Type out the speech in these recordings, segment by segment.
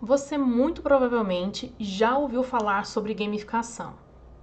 Você muito provavelmente já ouviu falar sobre gamificação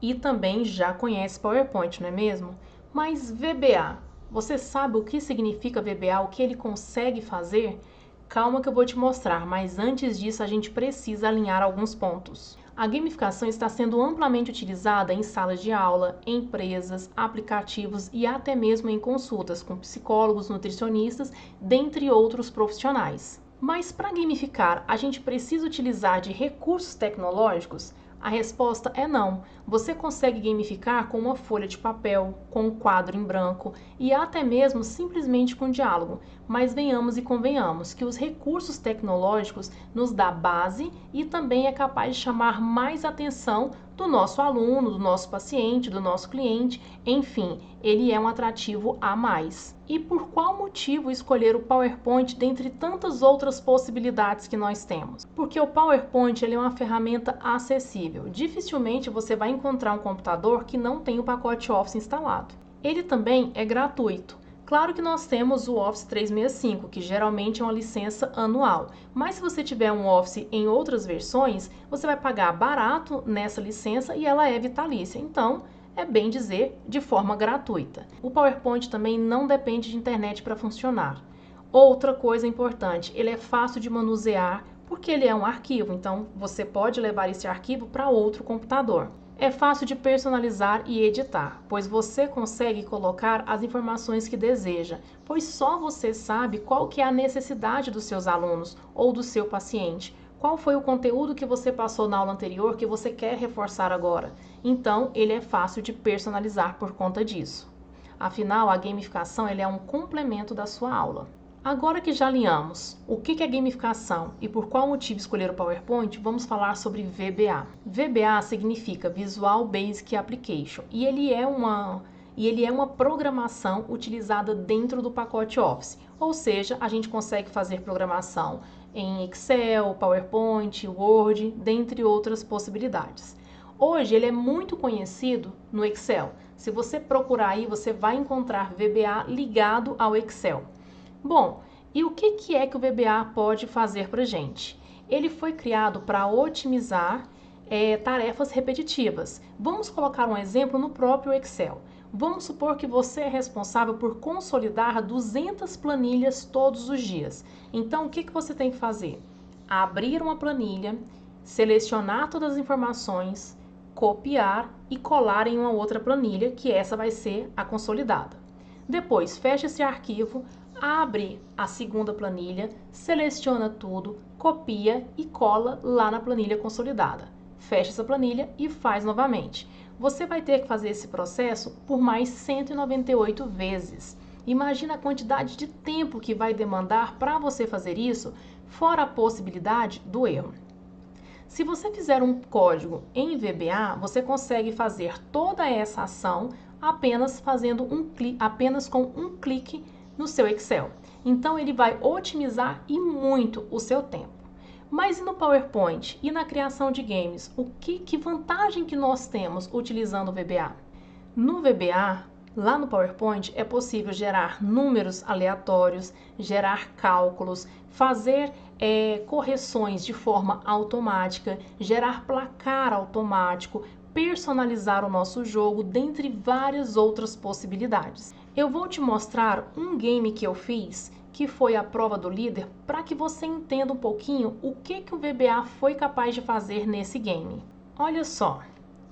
e também já conhece PowerPoint, não é mesmo? Mas VBA, você sabe o que significa VBA, o que ele consegue fazer? Calma que eu vou te mostrar, mas antes disso a gente precisa alinhar alguns pontos. A gamificação está sendo amplamente utilizada em salas de aula, empresas, aplicativos e até mesmo em consultas com psicólogos, nutricionistas, dentre outros profissionais. Mas para gamificar, a gente precisa utilizar de recursos tecnológicos? A resposta é não. Você consegue gamificar com uma folha de papel, com um quadro em branco e até mesmo simplesmente com diálogo. Mas venhamos e convenhamos que os recursos tecnológicos nos dá base e também é capaz de chamar mais atenção do nosso aluno, do nosso paciente, do nosso cliente, enfim, ele é um atrativo a mais. E por qual motivo escolher o PowerPoint dentre tantas outras possibilidades que nós temos? Porque o PowerPoint ele é uma ferramenta acessível. Dificilmente você vai encontrar um computador que não tenha o pacote Office instalado. Ele também é gratuito. Claro que nós temos o Office 365, que geralmente é uma licença anual, mas se você tiver um Office em outras versões, você vai pagar barato nessa licença e ela é vitalícia, então é bem dizer, de forma gratuita. O PowerPoint também não depende de internet para funcionar. Outra coisa importante, ele é fácil de manusear porque ele é um arquivo, então você pode levar esse arquivo para outro computador. É fácil de personalizar e editar, pois você consegue colocar as informações que deseja, pois só você sabe qual que é a necessidade dos seus alunos ou do seu paciente. Qual foi o conteúdo que você passou na aula anterior que você quer reforçar agora? Então, ele é fácil de personalizar por conta disso. Afinal, a gamificação ele é um complemento da sua aula. Agora que já alinhamos o que é gamificação e por qual motivo escolher o PowerPoint, vamos falar sobre VBA. VBA significa Visual Basic Application e ele é uma programação utilizada dentro do pacote Office, ou seja, a gente consegue fazer programação em Excel, PowerPoint, Word, dentre outras possibilidades. Hoje ele é muito conhecido no Excel. Se você procurar aí, você vai encontrar VBA ligado ao Excel. Bom, e o que é que o VBA pode fazer para a gente? Ele foi criado para otimizar tarefas repetitivas. Vamos colocar um exemplo no próprio Excel. Vamos supor que você é responsável por consolidar 200 planilhas todos os dias. Então, o que você tem que fazer? Abrir uma planilha, selecionar todas as informações, copiar e colar em uma outra planilha, que essa vai ser a consolidada. Depois, fecha esse arquivo, abre a segunda planilha, seleciona tudo, copia e cola lá na planilha consolidada. Fecha essa planilha e faz novamente. Você vai ter que fazer esse processo por mais 198 vezes. Imagina a quantidade de tempo que vai demandar para você fazer isso, fora a possibilidade do erro. Se você fizer um código em VBA, você consegue fazer toda essa ação apenas com um clique no seu Excel. Então ele vai otimizar e muito o seu tempo. Mas e no PowerPoint e na criação de games? Que vantagem que nós temos utilizando o VBA? No VBA, lá no PowerPoint, é possível gerar números aleatórios, gerar cálculos, fazer correções de forma automática, gerar placar automático, personalizar o nosso jogo, dentre várias outras possibilidades. Eu vou te mostrar um game que eu fiz, que foi a prova do líder, para que você entenda um pouquinho o que o VBA foi capaz de fazer nesse game. Olha só,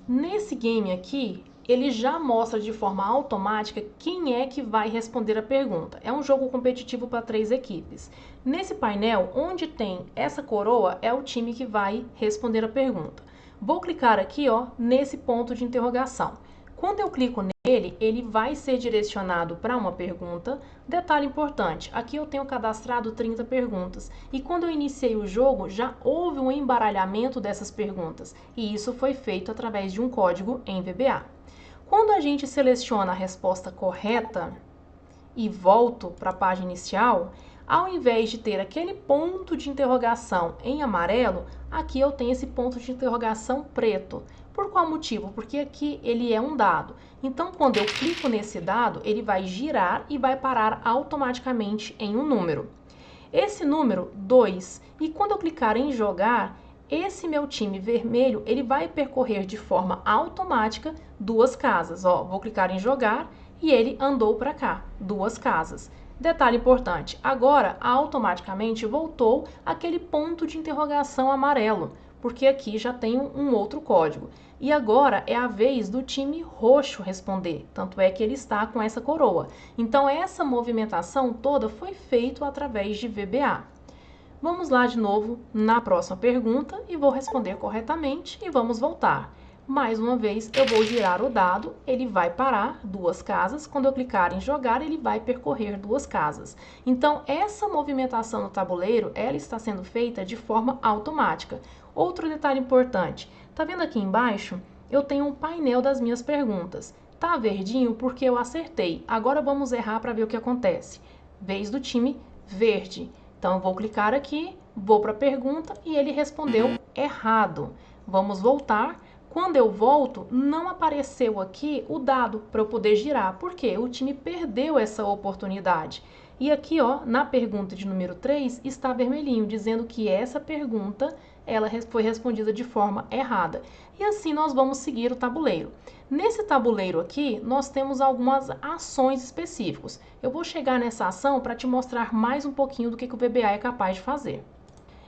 nesse game aqui, ele já mostra de forma automática quem é que vai responder a pergunta. É um jogo competitivo para 3 equipes. Nesse painel, onde tem essa coroa, é o time que vai responder a pergunta. Vou clicar aqui, ó, nesse ponto de interrogação. Quando eu clico nele, ele vai ser direcionado para uma pergunta. Detalhe importante, aqui eu tenho cadastrado 30 perguntas e quando eu iniciei o jogo já houve um embaralhamento dessas perguntas e isso foi feito através de um código em VBA. Quando a gente seleciona a resposta correta e volto para a página inicial, ao invés de ter aquele ponto de interrogação em amarelo, aqui eu tenho esse ponto de interrogação preto. Por qual motivo? Porque aqui ele é um dado. Então, quando eu clico nesse dado, ele vai girar e vai parar automaticamente em um número. esse número 2. E quando eu clicar em jogar, esse meu time vermelho, ele vai percorrer de forma automática 2 casas. Ó, vou clicar em jogar e ele andou para cá, 2 casas. Detalhe importante, agora automaticamente voltou aquele ponto de interrogação amarelo, porque aqui já tem um outro código. E agora é a vez do time roxo responder, tanto é que ele está com essa coroa. Então essa movimentação toda foi feita através de VBA. Vamos lá de novo na próxima pergunta e vou responder corretamente e vamos voltar. Mais uma vez eu vou girar o dado, ele vai parar 2 casas, quando eu clicar em jogar ele vai percorrer 2 casas. Então essa movimentação no tabuleiro, ela está sendo feita de forma automática. Outro detalhe importante, tá vendo aqui embaixo? Eu tenho um painel das minhas perguntas. Tá verdinho porque eu acertei, agora vamos errar para ver o que acontece. Vez do time verde. Então eu vou clicar aqui, vou para a pergunta e ele respondeu errado. Vamos voltar. Quando eu volto, não apareceu aqui o dado para eu poder girar, porque o time perdeu essa oportunidade. E aqui, ó, na pergunta de número 3, está vermelhinho, dizendo que essa pergunta ela foi respondida de forma errada. E assim nós vamos seguir o tabuleiro. Nesse tabuleiro aqui, nós temos algumas ações específicas. Eu vou chegar nessa ação para te mostrar mais um pouquinho do que o VBA é capaz de fazer.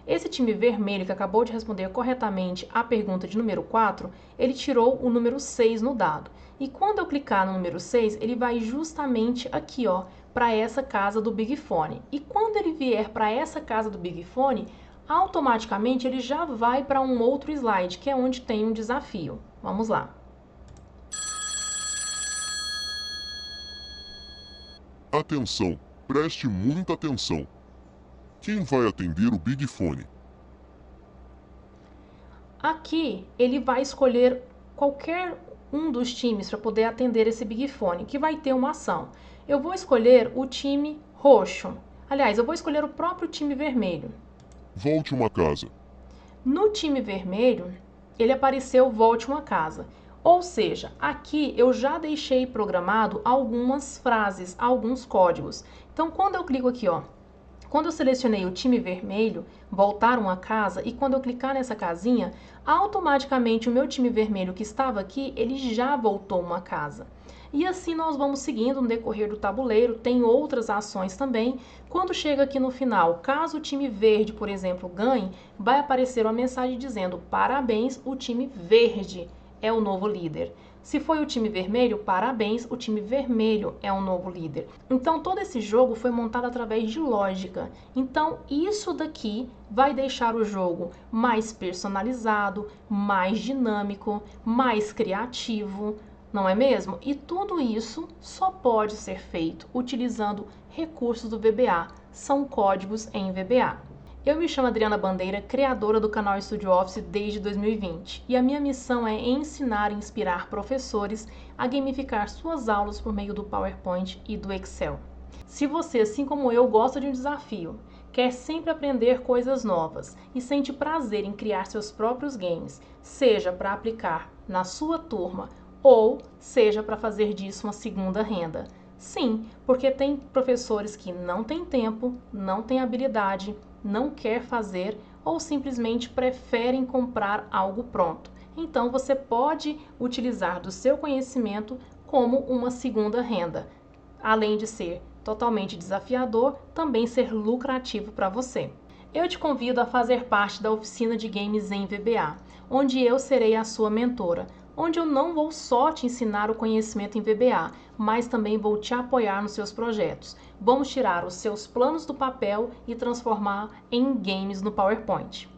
Esse time vermelho que acabou de responder corretamente a pergunta de número 4, ele tirou o número 6 no dado. E quando eu clicar no número 6, ele vai justamente aqui, ó, para essa casa do Big Fone. E quando ele vier para essa casa do Big Fone, automaticamente ele já vai para um outro slide, que é onde tem um desafio. Vamos lá. Atenção, preste muita atenção. Quem vai atender o Big Fone? Aqui ele vai escolher qualquer um dos times para poder atender esse Big Fone, que vai ter uma ação. Eu vou escolher o time roxo. Aliás, eu vou escolher o próprio time vermelho. Volte uma casa. No time vermelho, ele apareceu volte uma casa. Ou seja, aqui eu já deixei programado algumas frases, alguns códigos. Então, quando eu clico aqui, ó, quando eu selecionei o time vermelho, voltar uma casa, e quando eu clicar nessa casinha, automaticamente o meu time vermelho que estava aqui, ele já voltou uma casa. E assim nós vamos seguindo no decorrer do tabuleiro, tem outras ações também. Quando chega aqui no final, caso o time verde, por exemplo, ganhe, vai aparecer uma mensagem dizendo: parabéns, o time verde é o novo líder. Se foi o time vermelho, parabéns, o time vermelho é o novo líder. Então, todo esse jogo foi montado através de lógica. Então, isso daqui vai deixar o jogo mais personalizado, mais dinâmico, mais criativo, não é mesmo? E tudo isso só pode ser feito utilizando recursos do VBA. São códigos em VBA. Eu me chamo Adriana Bandeira, criadora do canal Studio Office desde 2020, e a minha missão é ensinar e inspirar professores a gamificar suas aulas por meio do PowerPoint e do Excel. Se você, assim como eu, gosta de um desafio, quer sempre aprender coisas novas e sente prazer em criar seus próprios games, seja para aplicar na sua turma ou seja para fazer disso uma segunda renda. Sim, porque tem professores que não têm tempo, não têm habilidade, não quer fazer ou simplesmente preferem comprar algo pronto. Então você pode utilizar do seu conhecimento como uma segunda renda. Além de ser totalmente desafiador, também ser lucrativo para você. Eu te convido a fazer parte da oficina de games em VBA, onde eu serei a sua mentora, onde eu não vou só te ensinar o conhecimento em VBA, mas também vou te apoiar nos seus projetos. Vamos tirar os seus planos do papel e transformar em games no PowerPoint.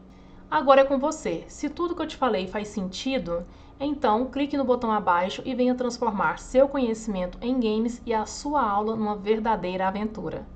Agora é com você. Se tudo que eu te falei faz sentido, então clique no botão abaixo e venha transformar seu conhecimento em games e a sua aula numa verdadeira aventura.